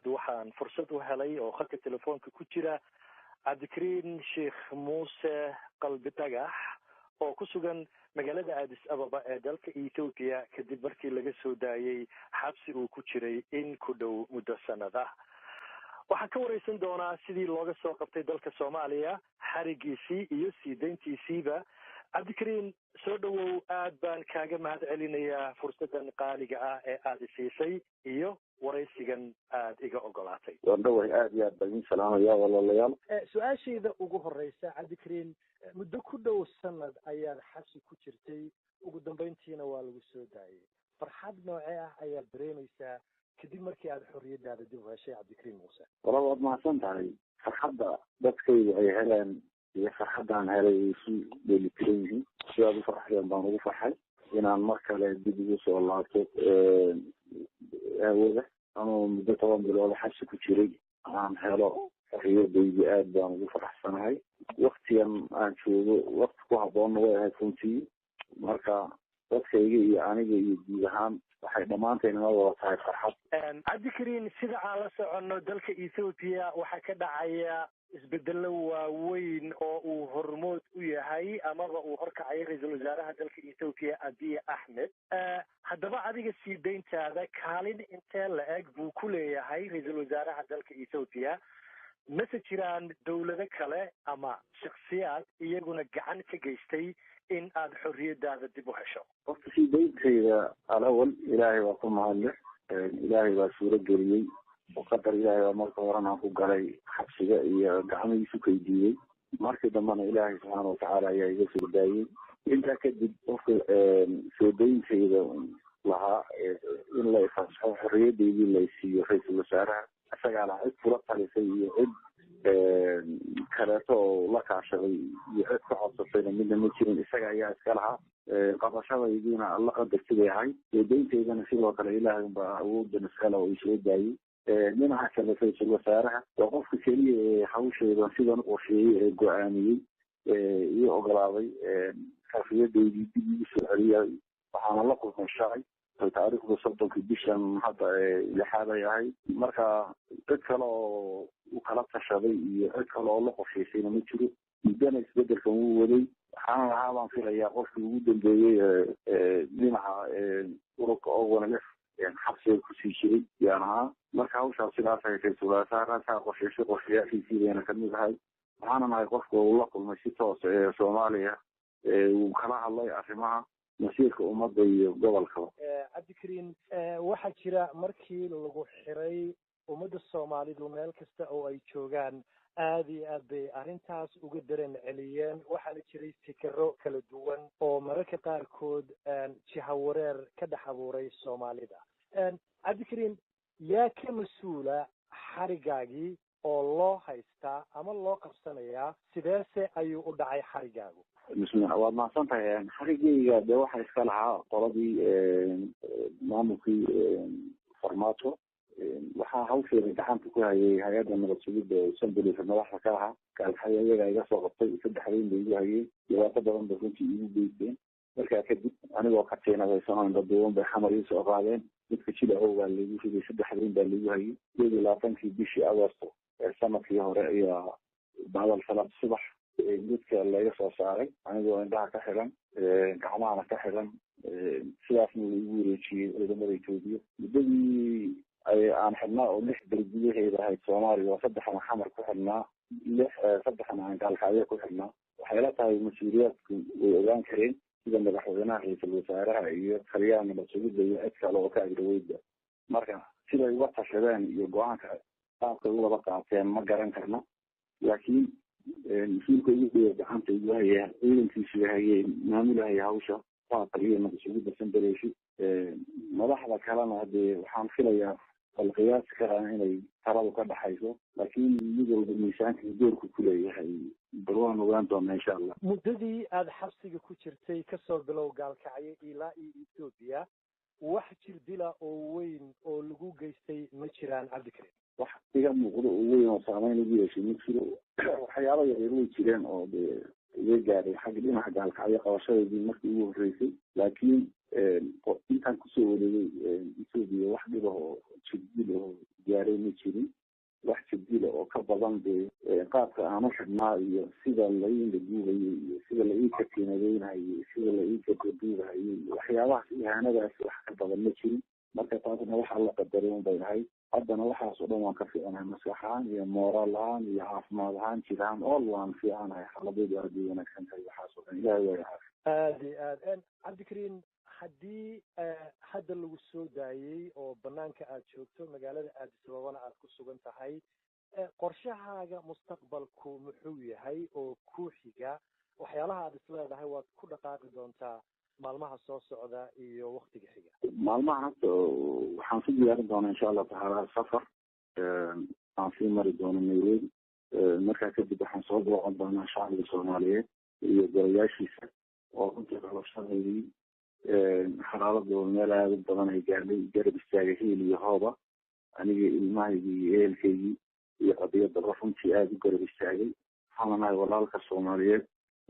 waxaan fursad u helay oo khadka telefoonka ku jira cabdikariin sheekh muuse qalbi dhagax oo ku sugan magaalada addis ababa ee dalka Ethiopia kadib markii laga soo daayay xabsi uu ku jiray in ku dhow muddo sanad ah. waxaan ka wareysan doonaa sidii looga soo qabtay dalka Soomaaliya, xarigiisii iyo sii deyntiisiiba. cabdikariin, soo dhawow, aad baan kaaga mahadcelinayaa fursadan qaaliga ah ee aad isiisay iyo waraysigan aad iga ogolaatay. wandhaway aad iyo aad baan salaamaya walaalayaal. su-aashayda ugu horeysa cabdikariin, muddo ku dhow sanad ayaad xabsi ku jirtay, ugu dambeyntiina waa lagu soo daayay. farxad noocee ah ayaad dareemaysaa kadib markii aad xorriyadaada dib u heshay cabdikariin muuse? walaal waad mahadsan tahay. farxadda dadkaydu ay heleen iyo farxaddaan helay ay isu dheelitiran yihiin. sidaad u farxdeen baan ugu farxay inaan mar kale dib ugu soo laabto hawada. anuu muddo 10 bilood xabsi ku jiray aan helo xorriyadaydi aad baan ugu faraxsanahay. waktigan aan joogo wakti ku habboonna way ahayd runtii. marka dadkayga iyo aniga iyo guud ahaan waxay dhammaanteen inoo wada tahay farxad. cabdikariin, sida aan la soconno dalka Ethiopia waxaa ka dhacaya isbedelo waaweyn oo uu hormood u yahay amaba uu horkacay ra-iisul wasaaraha dalka Ethiopia Abiy Ahmed. haddaba adiga sii deyntaada kaalin intee la-eg buu ku leeyahay ra-iisul wasaaraha dalka Ethiopia? mase jiraan dowlado kale ama shakhsiyaad iyaguna gacan ka geystay in aad xorriyadaada dib u hesho? horta sii deyntayda alawal ilaahay waa ku mahadle. ilaahay baa suuro geliyey oo qadar ilaahay baa marka horena aan ku galay xabsiga iyo gacmihiisu kaydiiyey. markii dambena ilaahay subxaana watacaala ayaa iga soo daayey. intaa kadib qofka soo deyntayda lahaa in la ifasaxo xorriyadaydii laysiiyo ra-iisul wasaaraha, isagaana cid kula talisay iyo cid kaleeto oo la kaashaday iyo cid ka codsatayna midna ma jirin. isaga ayaa iska lahaa. qabashadaydiina alla qadartibay ahayd. soo deyntaydana sidoo kale ilaahay unbaa awoodan iskale oo isoo daayey. dhinaca kale ra-iisul wasaaraha waa qofka keliya ee hawsheeda sidan u qorsheeyey ee go-aamiyey iyo ogolaaday xorriyadaydii dib igu soo celiyay. waxaana la kulmay shalay taariikhda 30 bishan hadda 6 ay ahayd. marka cid kale oo u kala tashaday iyo cid kale oo la qorshaysayna ma jiro. muddana isbedelkan wuu waday. waxaana lahaa baan filayaa qofkii ugu dambeeyey dhinaca ururka ONLF xabsiga kusii jiray yaan ahaa. marka hawshaas sidaas ay ra-iisul wasaaraha qorshaysay qorshayaashiisii bayna kamid ahay. waxaana nahay qofka uu la kulmay si toos ee Soomaaliya uu kala hadlay arrimaha masiirka ummadda iyo gobolkaba. cabdikariin, waxaa jira markii lagu xiray ummadda Soomaalidu meel kasta oo ay joogaan aad iyo aad bay arrintaas uga dareen celiyeen. waxaana jiray fikiro kala duwan oo mararka qaarkood jihawareer ka dhex abuuray Soomaalida. cabdikariin, yaa ka mas-uula xarigaagii oo loo haystaa ama loo qabsanayaa? sideese ayuu u dhacay xarigaagu? bismillah, waad mahadsan tahay. xarigayga dee waxaa iska lahaa qoladii maamulkii farmaajo. waxaa hawsheeda gacanta ku hayay hay-adda nabad sugidda Soomaaliya madaxda ka ahaa. gaalxaya iyagaa iga soo qabtay 3 habeen bay igu hayeen. dhibaato badan bay runtii igu geysteen. markaa kadib anigoo ka teenadaysanoo indhaduuban bay xamar ii soo qaadeen. midka jilacow baa laygu riday. 3 habeen baa laygu hayay. 22 bishii Agoosto sanadkii hore ayaa bacdal salaad subax midka laga soo saaray anigoo indhaha ka xiran gacmahana ka xiran. sidaasna laigu wareejiyey ciidamada Itoobiya. muddadii aan xidhnaa oo 6 bil gudaheeda ahayd Soomaaliya oo 3 xamar ku xidhnaa 3 aan gaalkacyo ku xidhnaa. waxay la tahay mas-uuliyaadku way ogaan kareen sida madaxweynaha, ra-iisul wasaaraha iyo taliyaha nabad sugidda iyo cid kale oo ka agraweyda. marka siday uga tashadeen iyo go-aanka qaabkay u wada qaateen ma garan karno. laakiin mas-uulka ugu dhow gacanta igu haya ciidankiisu hayay maamulahaya hawsha waa taliyaha nabad sugidda Soomaaliya. madaxda kalena hadee waxaan filayaa qiyaasi karaa inay taladu ka dhaxayso. laakiin mid walba miisaanka doorku ku leeyahay bal waan ogaan doonaa insha allah. muddadii aad xabsiga ku jirtay kasoo bilow gaalkacyo ilaa iyo Ethiopia wax jir dila oo weyn oo lagu geystay ma jiraan cabdikariin? wax iga muuqdo oo weyn oo saameyn ugu yeeshay ma jiro. waxyaaba yaryar way jireen oo dee iga gaadhay xagga dhinaca gaalkacyo qabashadeedii markii ugu horreysay, laakiin intaan kusoo wareegay etoobiya wax dhiba oo jibdil oo gaaray ma jirin. wax jibdila oo ka badan dee qaabka aan u xidhnaa iyo sida la ii laduugayay iyo sida la ii katiinadeynayo iyo sida la ii gabaduugahayay iyo waxyaabahaas ihaanadaas wax ka badan ma jirin. marka taasna waxa la qadaray un bay ahayd. haddana waxaas oo dhan waan ka fiicanahay, maskax ahaan iyo mooraal ahaan iyo caafimaad ahaan jir ahaan all waan fiicanahay. xaaladaydu aad bay wanaagsan tahay. waxaas oo dhan ilaahay waa caafi. aada iyo aad cabdikariin, haddii hadda lagu soo daayey oo banaanka aad joogto magaalada addis ababana aad ku sugan tahay, qorshahaaga mustaqbalku muxuu yahay oo ku xiga? waxyaalaha aad isleedahay waad ku dhaqaaqi doontaa maalmaha soo socda iyo waktiga xiga? maalmahan hadda waxaan ku diyaarin doonaa insha allah tacaala safar aan sii mari doono nairobi. markaa kadib waxaan soo booqan doonaa shacbiga soomaaliyeed iyo golayaashiisa oo runtii qabashadeedii xalaaladooda meel aada u badan ay gaadhay, garab istaagay hiil iyo hooba. aniga ilmahaygii iyo ehelkaygii iyo qadiyadaba runtii aada u garab istaagay. waxaana nahay walaalka soomaaliyeed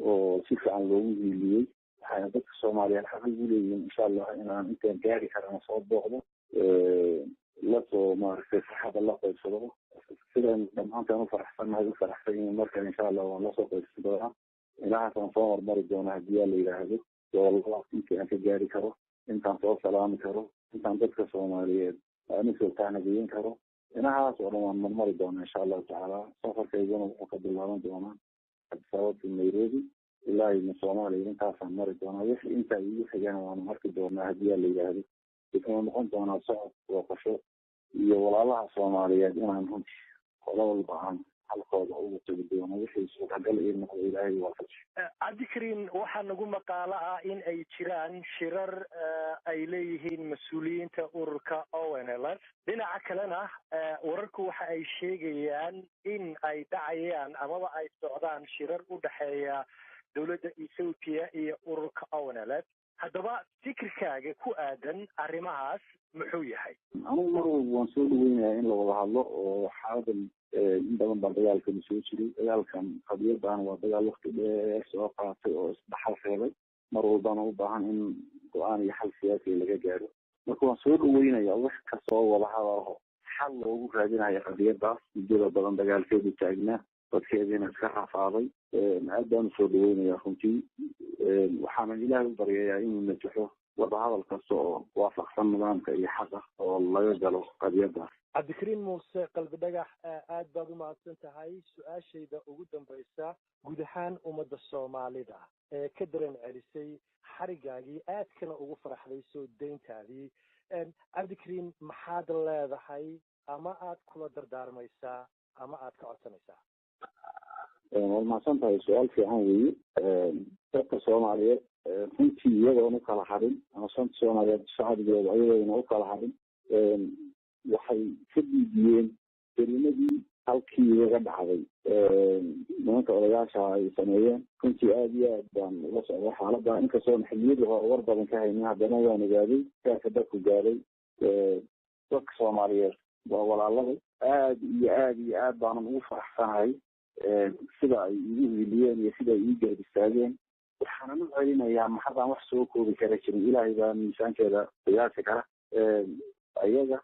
oo si fiican loogu hiiliyey. waxayna dadka soomaaliyeed xaq ugu leeyihiin insha allah inaan intaan gaari karana soo booqdo, lasoo maaragtay farxada la qaybsado. sidaan dhammaantaan ufaraxsannahay ufaraxsan yihiin marka insha allah waan lasoo qaybsan doonaa. ilahaasaan soo hormari doonaa haddii yaa la yidhaahdo goboladaas intii aan ka gaari karo, intaan soo salaami karo, intaan dadka soomaaliyeed aan usoo taanageyin karo. inahaas oo dhan waan marmari doonaa insha allahu tacaala. safarkayguna wuxuu ka bilaaban doonaa addis ababa to nairobi ilaa iyo soomaaliya. intaasaan mari doonaa. wixii intaa igu xigana waanu arki doonaa haddii yaa la yidhaahdo. wuxuu noqon doonaa socod booqasho iyo walaalaha soomaaliyeed inaan runtii qola walba aan halkooda ugu tagi doono wixii suurtagal ii noqdo ilaahay waafaji. cabdikariin, waxaa nagu maqaalo ah in ay jiraan shirar ay leeyihiin mas-uuliyiinta ururka ONLF. dhinaca kalena wararku waxa ay sheegayaan in ay dhacayaan amaba ay socdaan shirar u dhexeeya dowladda Ethiopia iyo ururka ONLF. haddaba fikirkaaga ku aadan arrimahaas muxuu yahay? anigu mar walba waan soo dhaweynayaa in la wada hadlo oo xaaladan in badan baa dagaalkani soo jiray. dagaalkan qadiyadaan waa dagaal wakti dheer soo qaatay oo isdhaxal reebay. mar walbana u baahan in go-aan iyo xal siyaasi laga gaaro. marka waan soo dhaweynayaa wax kastoo wada hadalaho xal loogu raadinayo qadiyadaas. muddada badan dagaalkeedu taagnaa, dadkeediina iska rafaaday. aad baan usoo dhaweynayaa runtii. waxaana ilaahay u baryayaa inuu najaxo wadahadal kasta oo waafaqsan nidaamka iyo xaqa oo laga galo qadiyadaas. cabdikariin muuse qalbi dhagax, aad baad u mahadsan tahay. su-aashayda ugu dambaysa, guud ahaan ummadda soomaalida ee ka dareen celisay xarigaagii aadkana ugu faraxday soo dayntaadii, cabdikariin maxaad leedahay ama aad kula dardaarmaysaa ama aad ka codsanaysaa? waad mahadsan tahay. su-aal fiican weeye. dadka soomaaliyeed runtii iyadoona ukala hadhin ama shanta soomaaliyeed shacbigooda ayadoona ukala hadhin waxay ka diidiyeen kelimadii halkii iyaga dhacday nimanka odayaasha ay sameeyeen. runtii aada iyo aad baan ula socday xaalada. inkastoona xiliyadii hore war badan ka haynin, haddana waan ogaaday gaarka dadku gaaday. dadka soomaaliyeed waa walaaladay. aad iyo aad baanan ugu faraxsanahay sida ay igu hiiliyeen iyo sida ay ii garab istaageen. waxaanan u celinayaa maxadaan wax soo koobi kara jirin. ilaahay baa miisaankeeda qiyaasi kara. ayaga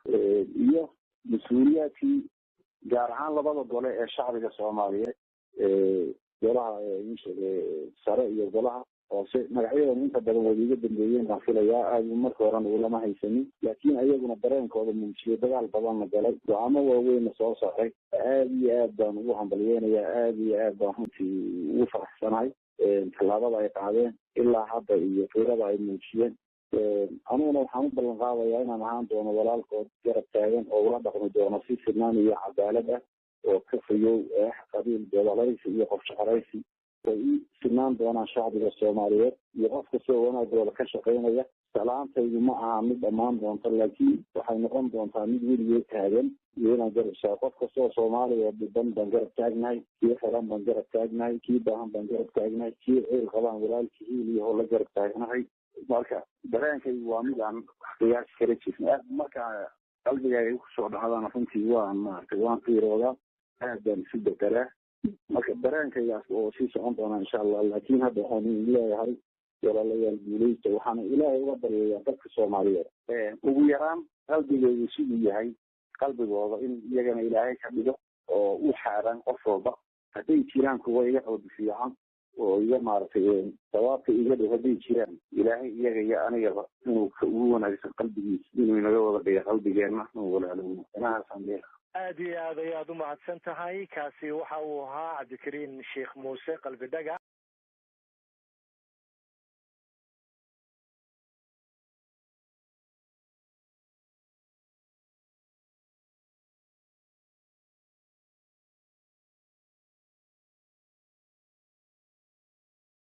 iyo mas-uuliyaadkii gaar ahaan labada gole ee shacbiga soomaaliyeed, golaha sare iyo golaha hoose. magacyadan inta badan way iga dambeeyeen baan filayaa. aada marka horena ulama haysanin, laakiin ayaguna dareenkooda muujiyay, dagaal badanna galay, go-aamo waaweynna soo saaray. aada iyo aad baan ugu hambalyeynayaa. aada iyo aad baan runtii ugu faraxsanahay tallaabada ay qaadeen ilaa hadda iyo fiirada ay muujiyeen. aniguna waxaan u ballan qaadayaa inaan ahaan doono walaalkood garab taagan oo ula dhaqmi doono si sinaan iyo cadaalad ah oo ka fayow qabiil gobolaysi iyo qof shaqaraysi. way ii sinaan doonaan shacbiga soomaaliyeed iyo qof kastoo wanaagooda ka shaqaynaya. salaantaydu ma aha mid dhammaan doonto, laakiin waxay noqon doontaa mid weligeed taagan iyo inaan garab ishaa. qof kastoo soomaaliya dhiban baan garab taagnahay, kii xiran baan garab taagnahay, kii baahan baan garab taagnahay, kii ciil qabaan walaalkii hiil iyo hoo la garab taagnahay. marka dareenkaygu waa mid aan qiyaasi kala jirin. marka qalbigaaga kusoo dhacdana runtii waan maaragtay waan qiiroodaa aad baan isu bedelaa marka dareenkaygaas oo sii socon doonaa insha allah laakiin hadda waxaan leeyahay walaalayaal guuleysta waxaana ilaahay uga baryayaa dadka soomaaliyeed ugu yaraan qalbigeygu siduu yahay qalbigooda in iyagana ilaahay ka dhigo oo u xaaraan qof walba hadday jiraan kuwa iga qalbi fiican oo iga maaragtay sawaabka iga dhow hadday jiraan ilaahay iyaga iyo anigaba inuu ka ugu wanaagsan qalbigiisa inuu inaga wada dhiga qalbigeenna inuu walaalowno inahaasaan leeyahay aad iyo aad ayaad u mahadsan tahay kaasi waxa uu ahaa cabdikariin sheekh muuse qalbi dhagax